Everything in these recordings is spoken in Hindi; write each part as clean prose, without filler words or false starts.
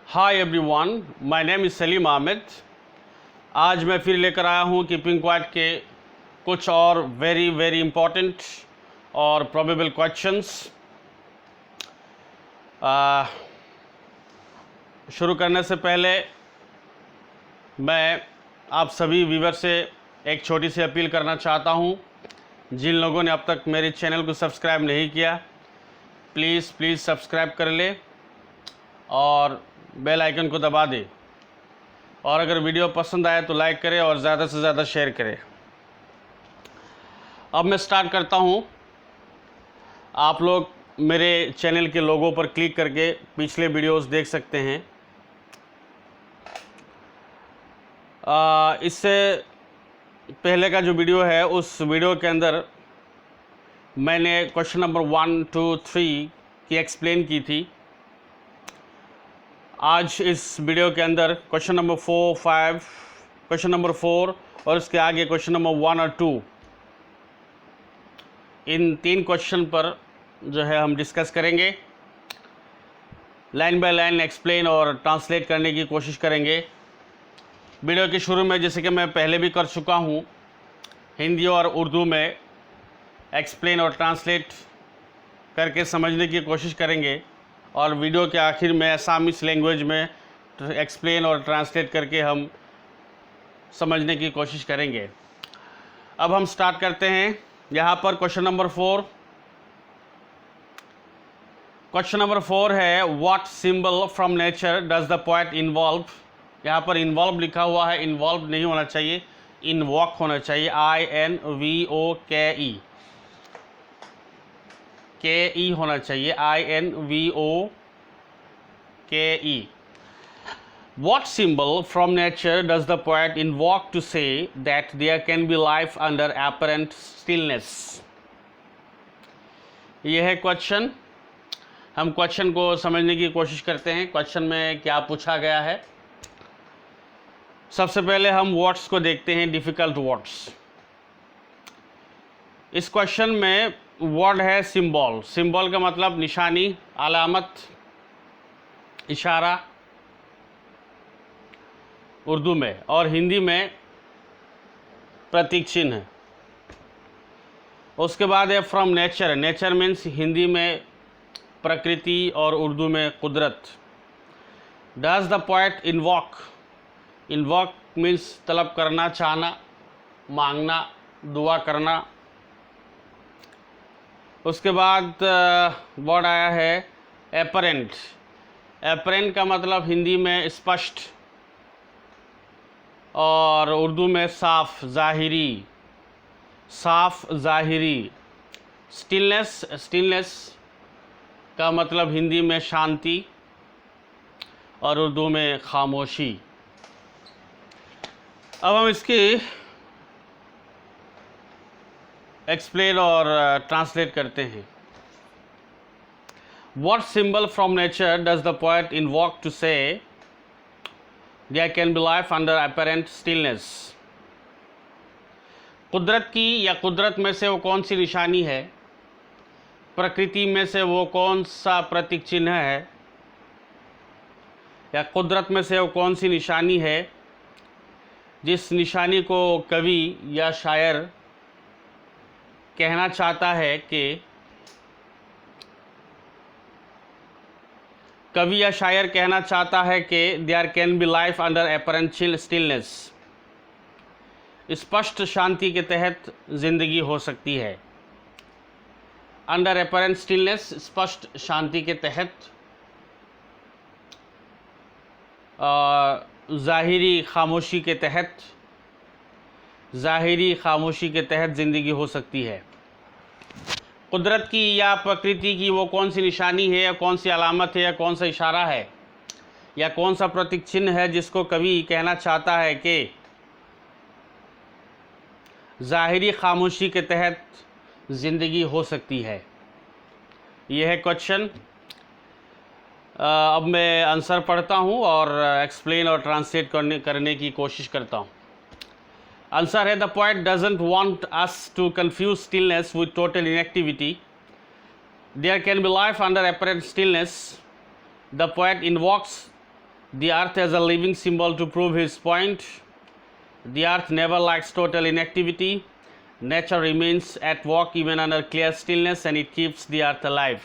Hi everyone, my name is Salim Aamid. आज मैं फिर लेकर आया हूँ कीपिंग क्वाइट के कुछ और वेरी वेरी इम्पोर्टेंट और प्रोबेबल क्वेश्चंस। शुरू करने से पहले मैं आप सभी व्यूवर से एक छोटी सी अपील करना चाहता हूँ। जिन लोगों ने अब तक मेरे चैनल को सब्सक्राइब नहीं किया, प्लीज़ सब्सक्राइब कर ले और बेल आइकन को दबा दे। और अगर वीडियो पसंद आए तो लाइक करें और ज़्यादा से ज़्यादा शेयर करें। अब मैं स्टार्ट करता हूँ। आप लोग मेरे चैनल के लोगों पर क्लिक करके पिछले वीडियोस देख सकते हैं। इससे पहले का जो वीडियो है, उस वीडियो के अंदर मैंने क्वेश्चन नंबर 1, 2, 3 की एक्सप्लेन की थी। आज इस वीडियो के अंदर क्वेश्चन नंबर 4, 5, क्वेश्चन नंबर 4 और उसके आगे क्वेश्चन नंबर 1 और 2, इन 3 क्वेश्चन पर जो है हम डिस्कस करेंगे। लाइन बाय लाइन एक्सप्लेन और ट्रांसलेट करने की कोशिश करेंगे। वीडियो के शुरू में, जैसे कि मैं पहले भी कर चुका हूँ, हिंदी और उर्दू में एक्सप्लेन और ट्रांसलेट करके समझने की कोशिश करेंगे और वीडियो के आखिर में असामीज लैंग्वेज में एक्सप्लेन और ट्रांसलेट करके हम समझने की कोशिश करेंगे। अब हम स्टार्ट करते हैं। यहाँ पर क्वेश्चन नंबर 4, क्वेश्चन नंबर 4 है, what symbol from nature does the poet involve. यहाँ पर इन्वॉल्व लिखा हुआ है, इन्वॉल्व नहीं होना चाहिए, इन्वॉक होना चाहिए। INVOKE KE होना चाहिए, INVOKE। What symbol from nature does the poet invoke to say that there can be life under apparent stillness? यह है क्वेश्चन। हम क्वेश्चन को समझने की कोशिश करते हैं। क्वेश्चन में क्या पूछा गया है। सबसे पहले हम वर्ड्स को देखते हैं, डिफ़िकल्ट वर्ड्स। इस क्वेश्चन में वर्ड है सिंबल। सिंबल का मतलब निशानी, अलामत, इशारा उर्दू में, और हिंदी में प्रतीक चिन्ह है। उसके बाद है from nature. Nature means Hindi में प्रकृति और उर्दू में कुदरत। Does the poet invoke. Invoke means तलब करना, चाहना, मांगना, दुआ करना। उसके बाद वर्ड आया है एपरेंट। एपरेंट का मतलब हिंदी में स्पष्ट और उर्दू में साफ, ज़ाहिरी, साफ ज़ाहिरी। स्टिलनेस, स्टिलनेस का मतलब हिंदी में शांति और उर्दू में खामोशी। अब हम इसकी एक्सप्लेन और ट्रांसलेट करते हैं। What symbol from nature does the poet invoke to say there can be life under apparent stillness? कुदरत की या कुदरत में से वो कौन सी निशानी है, प्रकृति में से वो कौन सा प्रतीक चिन्ह है, या कुदरत में से वो कौन सी निशानी है जिस निशानी को कवि या शायर कहना चाहता है कि कवि या शायर कहना चाहता है कि there can be life under apparent stillness. स्पष्ट शांति के तहत जिंदगी हो सकती है। अंडर एपरेंट स्टिलनेस, स्पष्ट शांति के तहत, ज़ाहिरी खामोशी के तहत, ज़ाहिरी खामोशी के तहत ज़िंदगी हो सकती है। कुदरत की या प्रकृति की वो कौन सी निशानी है, या कौन सी अलामत है, या कौन सा इशारा है, या कौन सा प्रतीक चिन्ह है जिसको कवि कहना चाहता है कि ज़ाहिरी खामोशी के तहत ज़िंदगी हो सकती है। यह है क्वेश्चन। अब मैं आंसर पढ़ता हूँ और एक्सप्लेन और ट्रांसलेट करने की कोशिश करता हूँ। आंसर है, the poet doesn't want us to confuse stillness with total inactivity. There can be life under apparent stillness. The poet invokes The earth as a living symbol to prove his point. The earth never likes total inactivity. Nature remains at work even under clear stillness and it keeps the earth alive.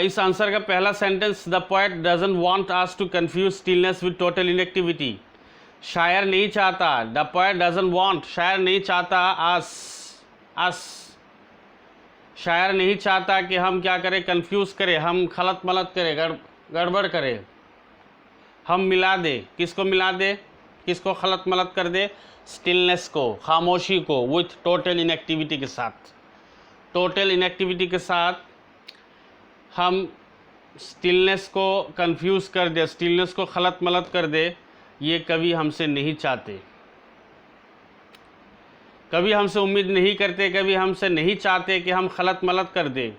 इस आंसर का पहला sentence, the poet doesn't want us to confuse stillness with total inactivity. शायर नहीं चाहता, द पोएट डजंट वांट, शायर नहीं चाहता अस शायर नहीं चाहता कि हम क्या करें, कंफ्यूज करें, हम खलत मलत करें, गड़बड़ करें, हम मिला दे. किसको मिला दे, किसको खलत मलत कर दे? स्टिलनेस को, खामोशी को, विथ टोटल इनएक्टिविटी के साथ. टोटल इनएक्टिविटी के साथ हम स्टिलनेस को कंफ्यूज कर दे, स्टिलनेस को खलत मलत कर दे, ये कभी हमसे नहीं चाहते, कभी हमसे उम्मीद नहीं करते, कभी हमसे नहीं चाहते कि हम खलत मलत कर दें.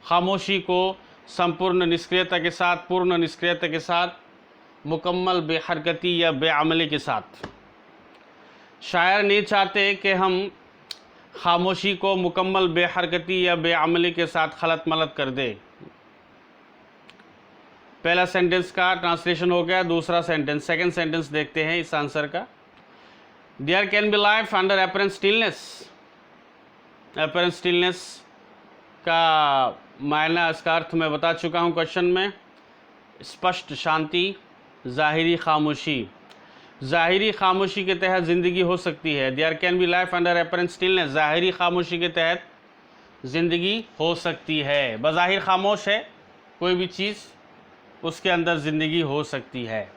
खामोशी को संपूर्ण निष्क्रियता के साथ, पूर्ण निष्क्रियता के साथ, मुकम्मल बेहरकती या बेअमली के साथ. शायर नहीं चाहते कि हम खामोशी को मुकम्मल बेहरकती या बेअमली के साथ खलत मलत कर दें. पहला सेंटेंस का ट्रांसलेशन हो गया. दूसरा सेंटेंस, सेकंड सेंटेंस देखते हैं इस आंसर का. There can be life under apparent stillness. Apparent stillness का मायना, इसका अर्थ मैं बता चुका हूँ क्वेश्चन में. स्पष्ट शांति, ज़ाहिरी खामोशी. ज़ाहिरी खामोशी के तहत ज़िंदगी हो सकती है. There can be life under apparent stillness. ज़ाहिरी खामोशी के तहत ज़िंदगी हो सकती है. बज़ाहिर खामोश है कोई भी चीज़, उसके अंदर ज़िंदगी हो सकती है.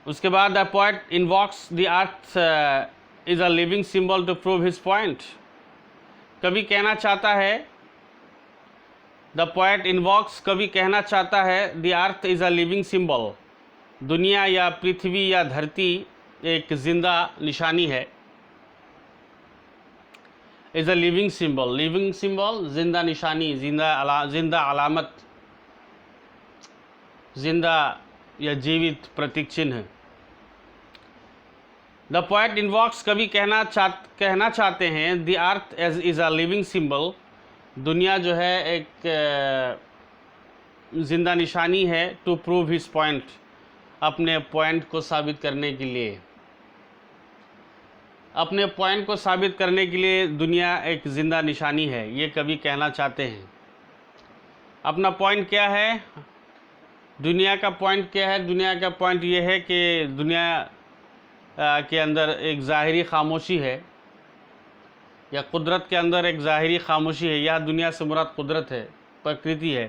उसके बाद the poet invokes the earth is a living symbol to prove his point. कभी कहना चाहता है, द पोएट इन्वॉक्स कभी कहना चाहता है, the earth is a living symbol, दुनिया या पृथ्वी या धरती एक जिंदा निशानी है. Is a living symbol, living symbol जिंदा निशानी, जिंदा अलामत, जिंदा या जीवित प्रतीक चिन्ह. द पोएट इन्वॉक्स कभी कहना चाहते हैं, the earth as is a living symbol, दुनिया जो है एक जिंदा निशानी है, टू प्रूव हिज पॉइंट, अपने पॉइंट को साबित करने के लिए. अपने पॉइंट को साबित करने के लिए दुनिया एक जिंदा निशानी है, ये कभी कहना चाहते हैं. अपना पॉइंट क्या है, दुनिया का पॉइंट क्या है? दुनिया का पॉइंट ये है कि दुनिया के अंदर एक ज़ाहिरी खामोशी है, या कुदरत के अंदर एक ज़ाहिरी खामोशी है. यह दुनिया से मुराद कुदरत है, प्रकृति है.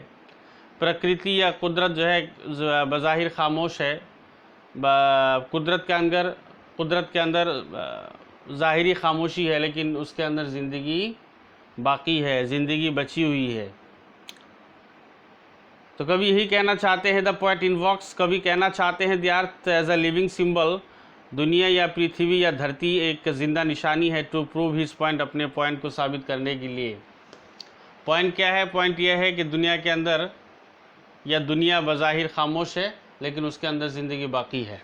प्रकृति या कुदरत जो है बज़ाहिर खामोश है. कुदरत के अंदर ज़ाहिरी खामोशी है, लेकिन उसके अंदर ज़िंदगी बाकी है, ज़िंदगी बची हुई है. तो कभी यही कहना चाहते हैं, द पोएट इन्वॉक्स कभी कहना चाहते हैं, the earth as a living symbol, दुनिया या पृथ्वी या धरती एक जिंदा निशानी है, टू प्रूव हिज पॉइंट, अपने पॉइंट को साबित करने के लिए. पॉइंट क्या है? पॉइंट यह है कि दुनिया के अंदर, या दुनिया बज़ाहिर खामोश है लेकिन उसके अंदर ज़िंदगी बाकी है.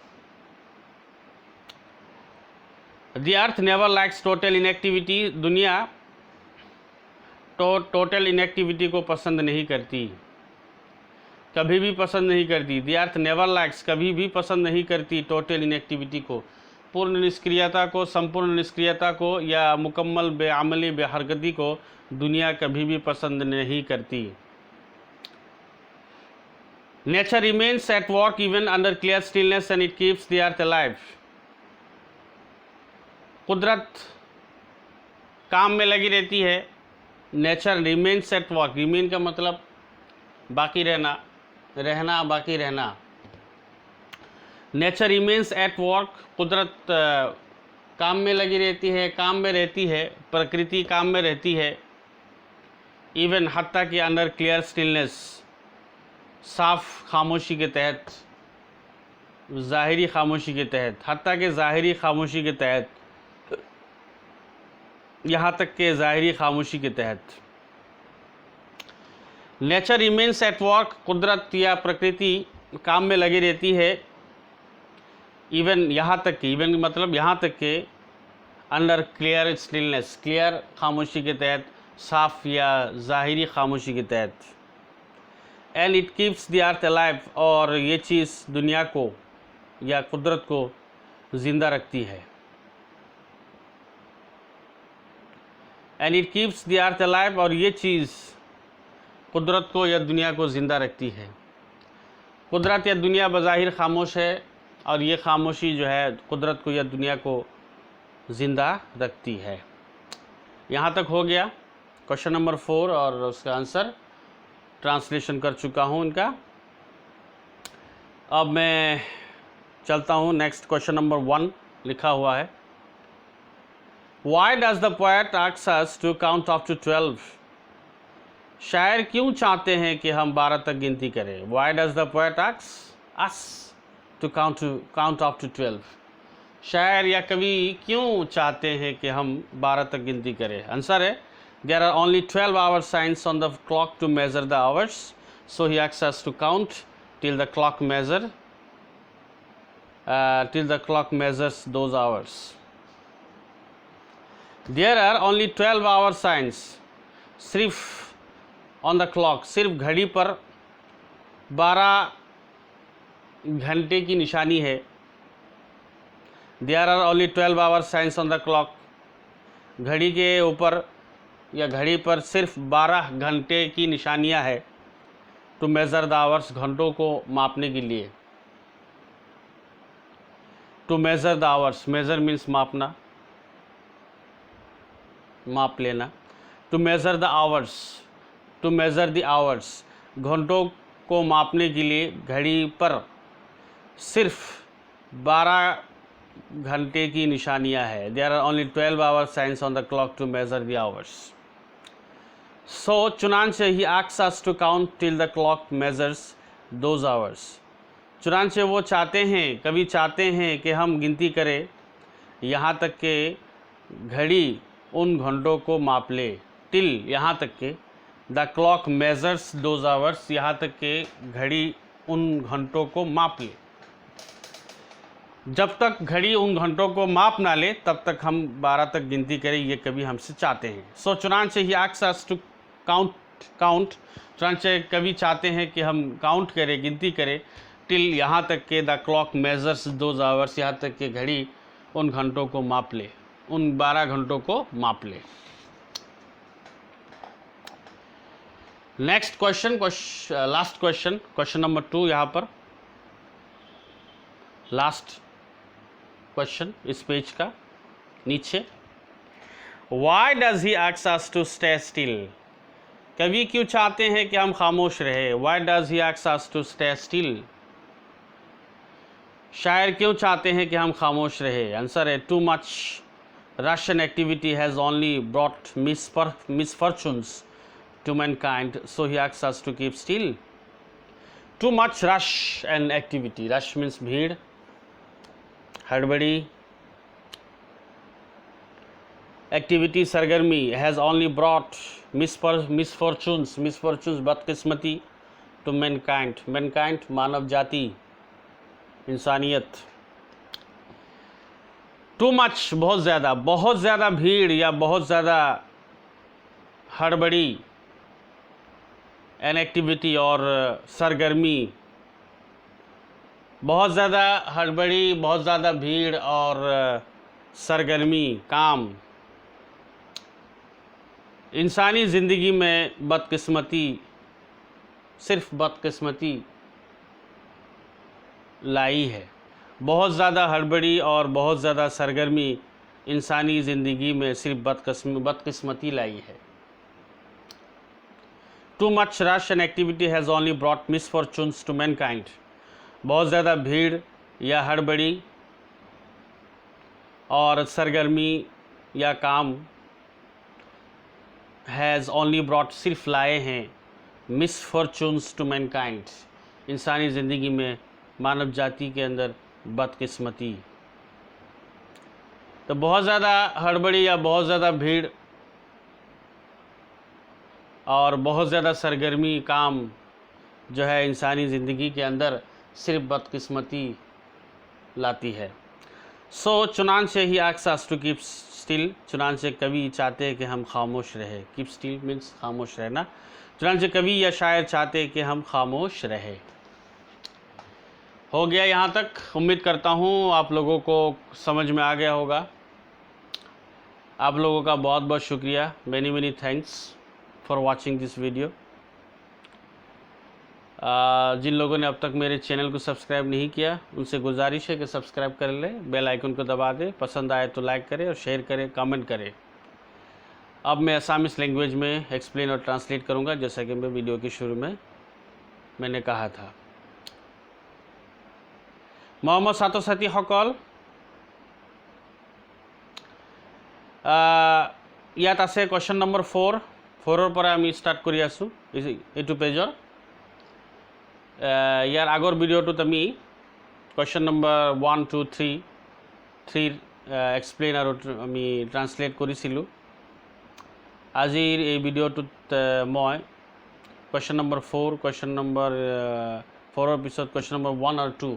The earth never likes total inactivity, दुनिया टोटल इनएक्टिविटी को पसंद नहीं करती, कभी भी पसंद नहीं करती. द अर्थ नेवर लाइक्स, कभी भी पसंद नहीं करती, टोटल इनएक्टिविटी को, पूर्ण निष्क्रियता को, संपूर्ण निष्क्रियता को, या मुकम्मल बेअमली बेहरकती को दुनिया कभी भी पसंद नहीं करती. Nature remains at work even under clear stillness and it keeps the earth alive. कुदरत काम में लगी रहती है. Nature remains at work, remain का मतलब बाकी रहना, रहना, बाकी रहना. नेचर रिमेन्स एट वर्क, कुदरत काम में लगी रहती है, काम में रहती है, प्रकृति काम में रहती है. इवन हत्ता के अंडर क्लियर स्टिलनेस, साफ खामोशी के तहत, ज़ाहिरी खामोशी के तहत, हत्ता के ज़ाहिरी खामोशी के तहत, यहाँ तक के ज़ाहिरी खामोशी के तहत. नेचर रिमेन्स एट वर्क, कुदरत या प्रकृति काम में लगी रहती है. इवन यहाँ तक के, इवन मतलब यहाँ तक के, अंडर क्लियर स्टिलनेस, क्लियर खामोशी के तहत, साफ या ज़ाहिरी खामोशी के तहत। And it keeps the earth alive, और ये चीज़ दुनिया को या कुदरत को ज़िंदा रखती है। And it keeps the earth alive, और ये चीज़ कुदरत को या दुनिया को ज़िंदा रखती है। कुदरत या दुनिया बज़ाहिर खामोश है, और ये खामोशी जो है कुदरत को या दुनिया को ज़िंदा रखती है। यहाँ तक हो गया क्वेश्चन नंबर 4, और उसका आंसर ट्रांसलेशन कर चुका हूँ इनका। अब मैं चलता हूँ नेक्स्ट क्वेश्चन नंबर 1 लिखा हुआ है। Why does the poet ask us to count up to 12? शायर क्यों चाहते हैं कि हम 12 तक गिनती करें? Why does the poet ask us to count up to 12? शायर या कवि क्यों चाहते हैं कि हम 12 तक गिनती करें? आंसर है, there are only 12 hour signs on the clock to measure the hours, so he asks us to count till the clock measures those hours. There are only 12 hour signs, सिर्फ ऑन द क्लॉक, सिर्फ घड़ी पर 12 घंटे की निशानी है। There are only 12 hour signs on the clock, घड़ी के ऊपर या घड़ी पर सिर्फ 12 घंटे की निशानियां है। टू मेज़र द आवर्स, घंटों को मापने के लिए। To measure the hours, measure means मापना, माप लेना। To measure the hours, to measure the hours, घंटों को मापने के लिए घड़ी पर सिर्फ 12 घंटे की निशानियां है। There are only 12 hour signs on the clock to measure the hours. So चुनांचे he asks us to count till the clock measures those hours. चुनांचे वो चाहते हैं, कभी चाहते हैं कि हम गिनती करें यहाँ तक के घड़ी उन घंटों को माप ले। टिल, यहाँ तक के the clock measures those hours, यहाँ तक के घड़ी उन घंटों को माप ले। जब तक घड़ी उन घंटों को माप ना ले तब तक हम 12 तक गिनती करें, ये कभी हमसे चाहते हैं। सो चुनांचे he asks us to count, चुनांचे कभी चाहते हैं कि हम काउंट करें, गिनती करें। टिल, यहाँ तक के the clock measures those hours, यहाँ तक के घड़ी उन घंटों को माप ले, उन 12 घंटों को माप ले। Next question, last question, question number 2 यहाँ पर लास्ट क्वेश्चन इस पेज का नीचे। Why does he ask us to stay still? कवि क्यों चाहते हैं कि हम खामोश रहे? Why does he ask us to stay still? शायर क्यों चाहते हैं कि हम खामोश रहे? आंसर है, too much rush and activity has only brought misfortunes to mankind, so he asks us to keep still. Too much rush and activity. Rush means भीड़, हड़बड़ी, एक्टिविटी सरगर्मी, हैज़ ओनली ब्रॉट मिसफॉर्चून्स बदकिस्मती टू मैनकाइंड मानव जाति, इंसानियत। टू मच बहुत ज़्यादा भीड़ या बहुत ज़्यादा हड़बड़ी, एन एक्टिविटी और सरगर्मी, बहुत ज़्यादा हड़बड़ी, बहुत ज़्यादा भीड़ और सरगर्मी, काम, इंसानी ज़िंदगी में बदकिस्मती, सिर्फ बदकिस्मती लाई है। बहुत ज़्यादा हड़बड़ी और बहुत ज़्यादा सरगर्मी इंसानी ज़िंदगी में सिर्फ बदकिस्मती लाई है। Too much rush and activity has only brought misfortunes to mankind. बहुत ज़्यादा भीड़ या हड़बड़ी और सरगर्मी या काम हैज़ ओनली ब्रॉट, सिर्फ लाए हैं, मिसफॉर्चून्स टू मैनकाइंड, इंसानी ज़िंदगी में मानव जाति के अंदर बदकिस्मती। तो बहुत ज़्यादा हड़बड़ी या बहुत ज़्यादा भीड़ और बहुत ज़्यादा सरगर्मी, काम जो है इंसानी ज़िंदगी के अंदर सिर्फ बदकिस्मती लाती है। सो चुनांचे he asks us to keep still. चुनांचे कवि चाहते हैं कि हम खामोश रहे। कीप स्टिल मीन्स खामोश रहना। चुनांचे कवि या शायर चाहते हैं कि हम खामोश रहे। हो गया यहाँ तक। उम्मीद करता हूँ आप लोगों को समझ में आ गया होगा। आप लोगों का बहुत बहुत शुक्रिया। Many thanks for watching this video. जिन लोगों ने अब तक मेरे चैनल को सब्सक्राइब नहीं किया उनसे गुजारिश है कि सब्सक्राइब कर लें, बेल आइकन को दबा दें, पसंद आए तो लाइक करें और शेयर करें, कमेंट करें। अब मैं असामीस लैंग्वेज में एक्सप्लेन और ट्रांसलेट करूँगा, जैसा कि मैं वीडियो के शुरू में मैंने कहा था। मोहम्मद ছাত্ৰ ছাত্ৰীসকল, ইয়াত আছে কুৱেশ্যন নম্বৰ 4। 4ৰ পৰা আমি ষ্টাৰ্ট কৰি আছোঁ এইটো পেজৰ। ইয়াৰ আগৰ ভিডিঅ'টোত আমি কুৱেশ্যন নম্বৰ 1, 2, 3 এক্সপ্লেইন আৰু আমি ট্ৰান্সলেট কৰিছিলোঁ। আজিৰ এই ভিডিঅ'টোত মই কুৱেশ্যন নম্বৰ 4, কুৱেশ্যন নম্বৰ 4ৰ পিছত কুৱেশ্যন নম্বৰ 1 আৰু 2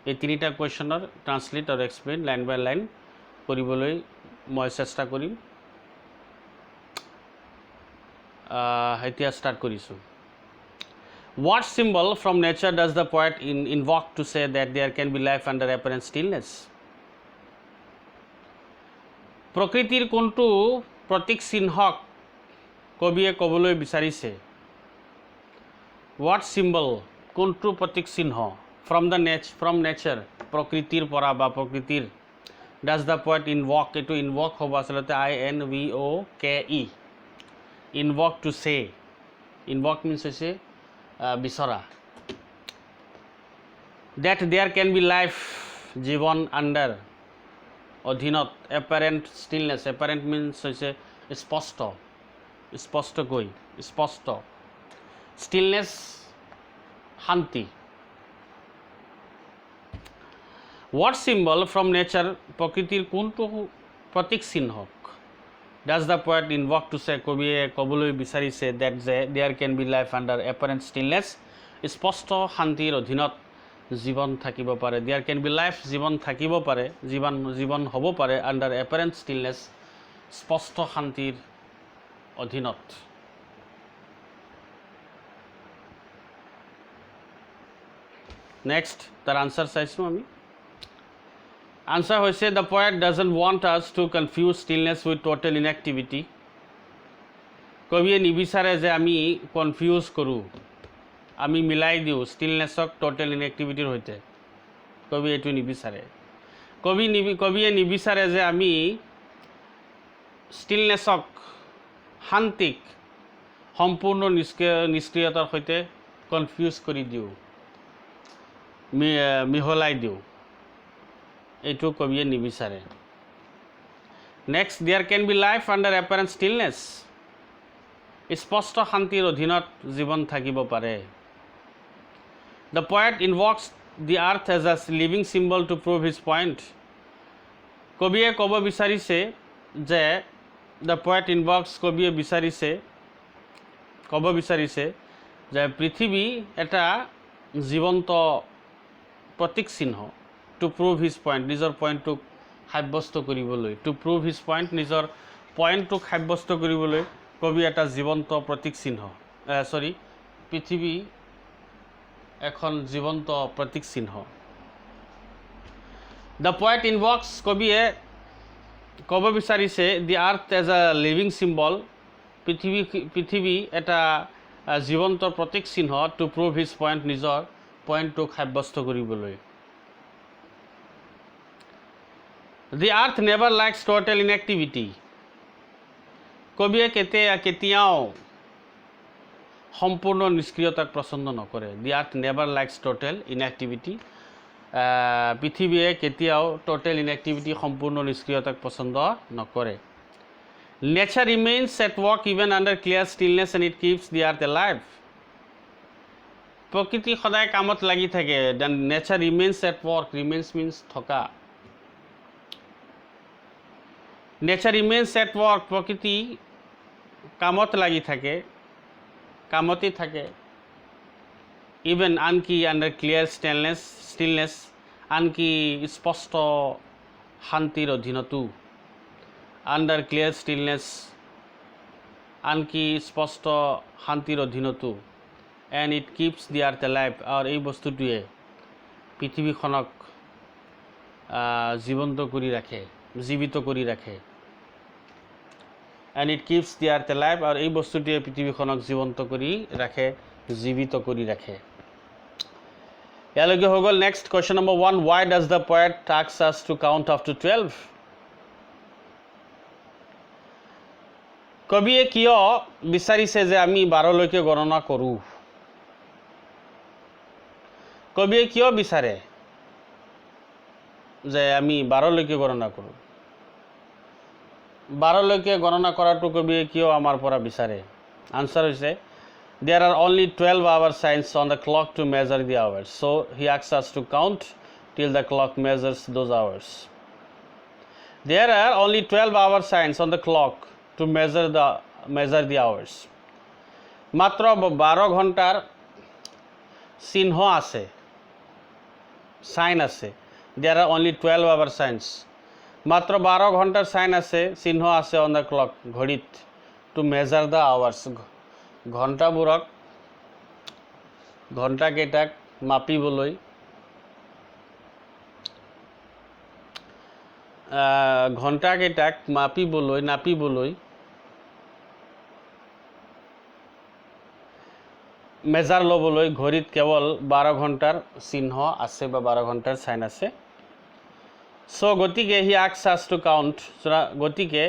এই তিনিটা কুৱেশ্যনৰ ট্ৰান্সলেট আৰু এক্সপ্লেইন লাইন বাই লাইন কৰিবলৈ মই চেষ্টা কৰিম। এতিয়া ষ্টাৰ্ট কৰিছোঁ। What symbol from nature does the poet invoke to say that there can be life under apparent stillness? প্ৰকৃতিৰ কোনটো প্ৰতীক চিহ্নক কবিয়ে ক'বলৈ বিচাৰিছে? What symbol, কোনটো প্ৰতীক চিহ্ন from nature, প্ৰকৃতিৰ পৰা বা প্ৰকৃতিৰ, does the poet invoke, এইটো invoke হ'ব আচলতে INVOKE, invoke to say, invoke means হৈছে বিচৰা, that there can be life, জীৱন, under, অধীনত, apparent stillness, apparent means হৈছে স্পষ্ট, স্পষ্টকৈ, স্পষ্ট, stillness শান্তি। What symbol from nature, প্ৰকৃতিৰ কোনটো প্ৰতীক চিহ্নক does the poet invoke to say, কবিয়ে ক'বলৈ বিচাৰিছে that there can be life under apparent stillness, স্পষ্ট শান্তিৰ অধীনত জীৱন থাকিব পাৰে। there can be life, জীৱন থাকিব পাৰে, জীৱন হ'ব পাৰে under apparent stillness, স্পষ্ট শান্তিৰ অধীনত। নেক্সট তাৰ আনচাৰ চাইছোঁ আমি। আনসাৰ হৈছে the poet doesn't want us to confuse stillness with total inactivity। কবিয়ে নিবিচাৰে যে আমি কনফিউজ কৰোঁ, আমি মিলাই দিওঁ ষ্টিলনেছক টোটেল ইনএক্টিভিটিৰ সৈতে। কবি এইটো নিবিচাৰে। কবিয়ে নিবিচাৰে যে আমি ষ্টিলনেছক, শান্তিক সম্পূৰ্ণ নিষ্ক্ৰিয়তাৰ সৈতে কনফিউজ কৰি দিওঁ, মিহলাই দিওঁ। এইটো কবিয়ে নিবিচাৰে। Next, there can be life under apparent stillness, স্পষ্ট শান্তিৰ অধীনত জীৱন থাকিব পাৰে। The poet invokes the earth as a living symbol to prove his point. কবিয়ে ক'ব বিচাৰিছে যে দ্য পয়েট ইনভক্স, কবিয়ে ক'ব বিচাৰিছে যে পৃথিৱী এটা জীৱন্ত প্ৰতীক চিহ্ন। টু প্ৰুভ হিজ পইণ্ট, নিজৰ পইণ্টটোক সাব্যস্ত কৰিবলৈ, টু প্ৰুভ হিজ পইণ্ট, নিজৰ পইণ্টটোক সাব্যস্ত কৰিবলৈ কবি এটা জীৱন্ত প্ৰতীক চিহ্ন, পৃথিৱী এখন জীৱন্ত প্ৰতীক চিহ্ন। দ্য পয়েট ইনভক্স, কবিয়ে ক'ব বিচাৰিছে দি earth as a living symbol, পৃথিৱী এটা জীৱন্ত প্ৰতীক চিহ্ন, টু প্ৰুভ হিজ পইণ্ট, নিজৰ পইণ্টটোক সাব্যস্ত কৰিবলৈ। The earth never likes total inactivity। কবিয়ে কেতিয়াও সম্পূৰ্ণ নিষ্ক্ৰিয়তাক পচন্দ নকৰে। The earth never likes total inactivity। পৃথিৱীয়ে কেতিয়াও টোটেল ইনএক্টিভিটি, সম্পূৰ্ণ নিষ্ক্ৰিয়তাক পচন্দ নকৰে। Nature remains at work even under clear stillness and it keeps the earth alive। প্ৰকৃতি সদায় কামত লাগি থাকে। Then nature remains at work, remains means থকা। নেচাৰ ৰিমেইনছ এট ৱৰ্ক, প্ৰকৃতি কামত লাগি থাকে, কামতেই থাকে। ইভেন আনকি আণ্ডাৰ ক্লিয়াৰ ষ্টিলনেছ, আনকি স্পষ্ট শান্তিৰ অধীনতো, আণ্ডাৰ ক্লিয়াৰ ষ্টিলনেছ, আনকি স্পষ্ট শান্তিৰ অধীনতো, and it keeps the earth alive, আৰু এই বস্তুটোৱে পৃথিৱীখনক জীৱন্ত কৰি ৰাখে, জীৱিত কৰি ৰাখে। And it keeps the earth alive, আৰু এই বস্তুটোৱে পৃথিৱীখনক জীৱন্ত কৰি ৰাখে, জীৱিত কৰি ৰাখে। ইয়ালৈকে হৈ গ'ল। Next question number 1, why does the poet ask us to count up to 12? কবিয়ে কিয় বিচাৰিছে যে আমি 12লৈকে গণনা কৰোঁ? কবিয়ে কিয় বিচাৰে যে আমি 12লৈকে গণনা কৰোঁ? 12লৈকে গণনা কৰাটো কবিয়ে কিয় আমাৰ পৰা বিচাৰে? আনচাৰ হৈছে, there are only 12 hour signs on the clock to measure the hours, so he asks us to count till the clock measures those hours. There are only 12 hour signs on the clock to measure the hours. মাত্ৰ 12 ঘণ্টাৰ চিহ্ন আছে, সাইন আছে। there are only 12 hour signs, মাত্ৰ 12 ঘণ্টাৰ সাইন আছে, চিহ্ন আছে on the clock, ঘড়ীত, to measure the hours, ঘণ্টাকেইটাক মাপিবলৈ, নাপিবলৈ মেজাৰ ল'বলৈ ঘড়ীত কেৱল 12 ঘণ্টাৰ চিহ্ন আছে বা 12 ঘণ্টাৰ চাইন আছে। চ' গতিকে হি asks us to count, গতিকে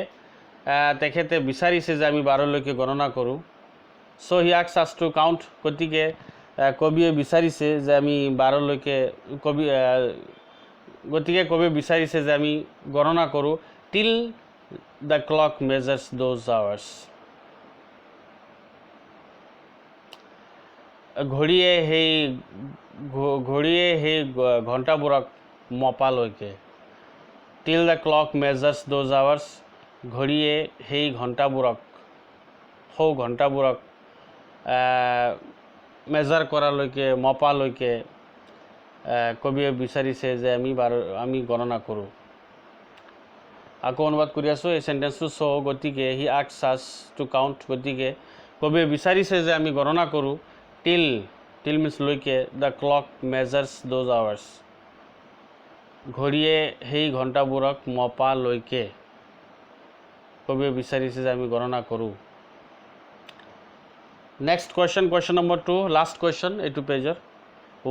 তেখেতে বিচাৰিছে যে আমি 12লৈকে গণনা কৰোঁ। চ' হি asks us to count, গতিকে কবিয়ে বিচাৰিছে যে আমি 12লৈকে গতিকে কবিয়ে বিচাৰিছে যে আমি গণনা কৰোঁ till the clock measures those hours, ঘড়ীয়ে সেই ঘণ্টাবোৰক মপালৈকে। till the clock measures those hours, ঘড়ীয়ে সেই ঘণ্টাবোৰক মেজাৰ কৰালৈকে, মপালৈকে কবিয়ে বিচাৰিছে যে আমি গণনা কৰোঁ। আকৌ অনুবাদ কৰি আছোঁ এই চেণ্টেন্সটো। চ' গতিকে হি asks us to count, গতিকে কবিয়ে বিচাৰিছে যে আমি গণনা কৰোঁ till means লৈকে, the clock measures those hours, ঘড়ীয়ে সেই ঘণ্টাবোৰক মপালৈকে কবিয়ে বিচাৰিছে যে আমি গণনা কৰোঁ। Next question number 2, last question এইটো পেজৰ।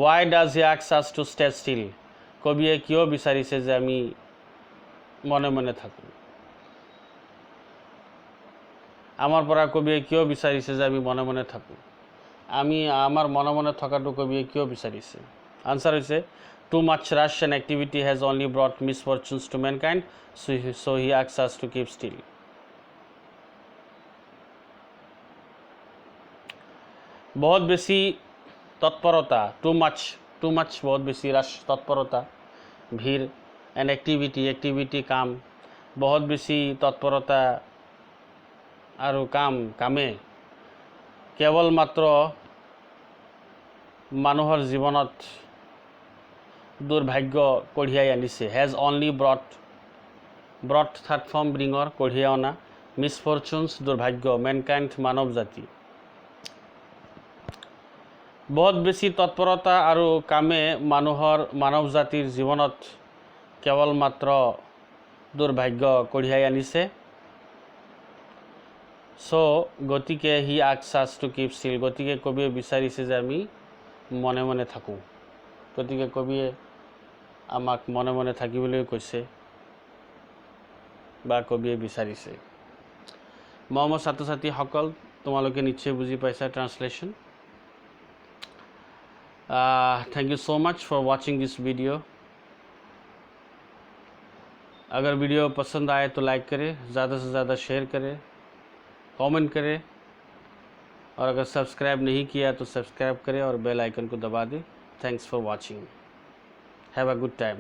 why does he ask us to stay still? কবিয়ে কিয় বিচাৰিছে যে আমি মনে মনে থাকোঁ? আমাৰ পৰা কবিয়ে কিয় বিচাৰিছে যে আমি মনে মনে থাকোঁ? আমাৰ মনে মনে থকাটো কবিয়ে কিয় বিচাৰিছে? আনচাৰ হৈছে, too much rush and activity has only brought misfortunes to mankind, so he asks us to keep still. बहुत बेसी तत्परता, too much बहुत बेसी, rush तत्परता, भीड़, and activity काम, बहुत बेसी तत्परता আৰু কামে কেৱল মাত্ৰ মানুহৰ জীৱনত দুৰ্ভাগ্য কঢ়িয়াই আনিছে। has only brought third form ব্ৰিঙৰ, কঢ়িয়াই অনা, misfortunes দুৰ্ভাগ্য, mankind মানৱ জাতি। বহুত বেছি তৎপৰতা আৰু কামে মানৱ জাতিৰ জীৱনত কেৱল মাত্ৰ দুৰ্ভাগ্য কঢ়িয়াই আনিছে। চ' গতিকে হি asks us to keep still, গতিকে কবিয়ে বিচাৰিছে যে আমি মনে মনে থাকোঁ। গতিকে কবিয়ে আমাক মনে মনে থাকিবলৈ কৈছে বা কবিয়ে বিচাৰিছে। মৰমৰ ছাত্ৰ ছাত্ৰীসকল, তোমালোকে নিশ্চয় বুজি পাইছা translation. Thank you so much for watching this video. अगर वीडियो पसंद आए तो लाइक करें, ज़्यादा से ज़्यादा शेयर करें, कमेंट करें, और अगर सब्सक्राइब नहीं किया तो सब्सक्राइब करें और बेल आइकन को दबा दें। Thanks for watching, have a good time.